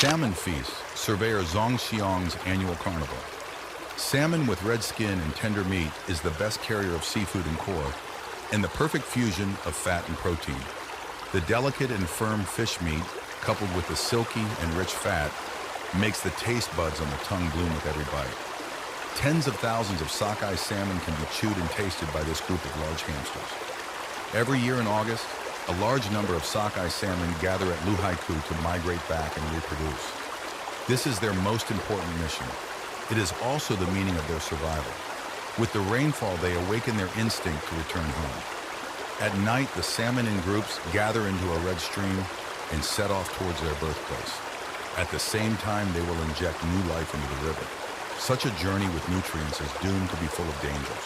Salmon Feast, Surveyor Zhongxiang's annual carnival. Salmon with red skin and tender meat is the best carrier of seafood and core, and the perfect fusion of fat and protein. The delicate and firm fish meat, coupled with the silky and rich fat, makes the taste buds on the tongue bloom with every bite. Tens of thousands of sockeye salmon can be chewed and tasted by this group of large hamsters. Every year in August, a large number of sockeye salmon gather at Luhaiku to migrate back and reproduce. This is their most important mission. It is also the meaning of their survival. With the rainfall, they awaken their instinct to return home. At night, the salmon in groups gather into a red stream and set off towards their birthplace. At the same time, they will inject new life into the river. Such a journey with nutrients is doomed to be full of dangers.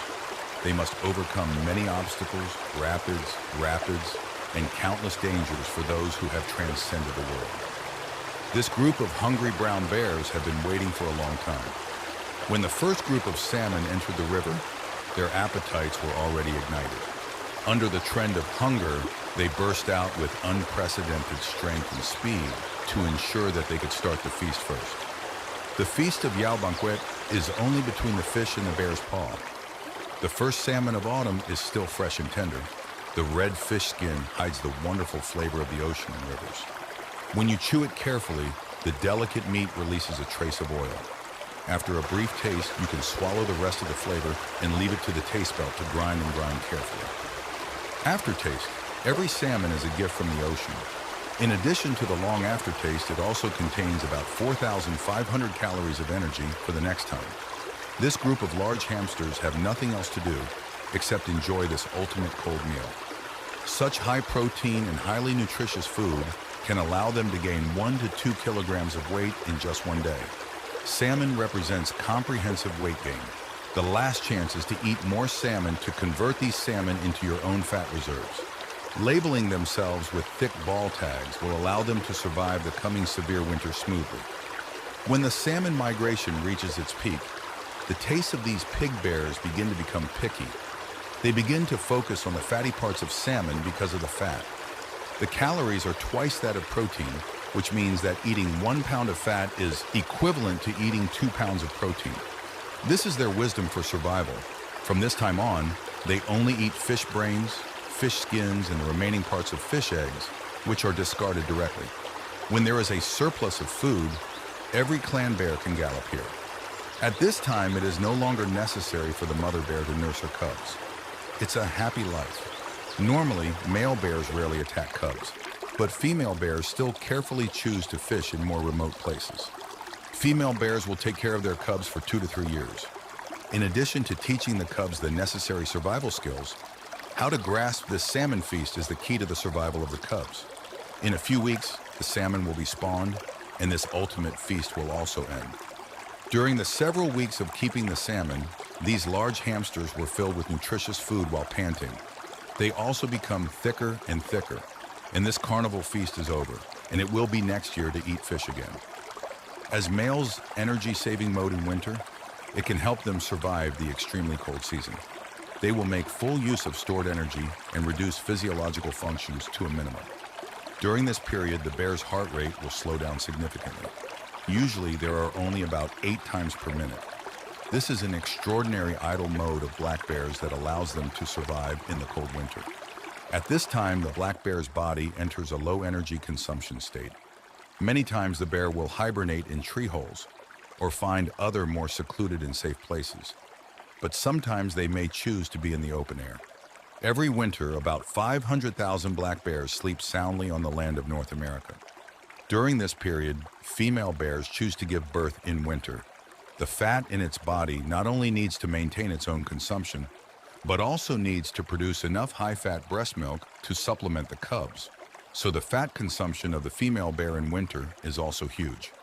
They must overcome many obstacles, rapids, and countless dangers for those who have transcended the world. This group of hungry brown bears have been waiting for a long time. When the first group of salmon entered the river, their appetites were already ignited. Under the trend of hunger, they burst out with unprecedented strength and speed to ensure that they could start the feast first. The Feast of Yao Banquet is only between the fish and the bear's paw. The first salmon of autumn is still fresh and tender. The red fish skin hides the wonderful flavor of the ocean and rivers. When you chew it carefully, the delicate meat releases a trace of oil. After a brief taste, you can swallow the rest of the flavor and leave it to the taste belt to grind and grind carefully. Aftertaste. Every salmon is a gift from the ocean. In addition to the long aftertaste, it also contains about 4,500 calories of energy for the next time. This group of large hamsters have nothing else to do except enjoy this ultimate cold meal. Such high protein and highly nutritious food can allow them to gain 1 to 2 kilograms of weight in just one day. Salmon represents comprehensive weight gain. The last chance is to eat more salmon to convert these salmon into your own fat reserves. Labeling themselves with thick ball tags will allow them to survive the coming severe winter smoothly. When the salmon migration reaches its peak, the tastes of these pig bears begin to become picky. They begin to focus on the fatty parts of salmon because of the fat. The calories are twice that of protein, which means that eating 1 pound of fat is equivalent to eating 2 pounds of protein. This is their wisdom for survival. From this time on, they only eat fish brains, fish skins, and the remaining parts of fish eggs, which are discarded directly. When there is a surplus of food, every clan bear can gallop here. At this time, it is no longer necessary for the mother bear to nurse her cubs. It's a happy life. Normally, male bears rarely attack cubs, but female bears still carefully choose to fish in more remote places. Female bears will take care of their cubs for 2 to 3 years. In addition to teaching the cubs the necessary survival skills, how to grasp this salmon feast is the key to the survival of the cubs. In a few weeks, the salmon will be spawned, and this ultimate feast will also end. During the several weeks of keeping the salmon, these large hamsters were filled with nutritious food while panting. They also become thicker and thicker, and this carnival feast is over, and it will be next year to eat fish again. As males' energy-saving mode in winter, it can help them survive the extremely cold season. They will make full use of stored energy and reduce physiological functions to a minimum. During this period, the bear's heart rate will slow down significantly. Usually, there are only about 8 times per minute. This is an extraordinary idle mode of black bears that allows them to survive in the cold winter. At this time, the black bear's body enters a low energy consumption state. Many times the bear will hibernate in tree holes or find other more secluded and safe places. But sometimes they may choose to be in the open air. Every winter, about 500,000 black bears sleep soundly on the land of North America. During this period, female bears choose to give birth in winter. The fat in its body not only needs to maintain its own consumption, but also needs to produce enough high-fat breast milk to supplement the cubs. So the fat consumption of the female bear in winter is also huge.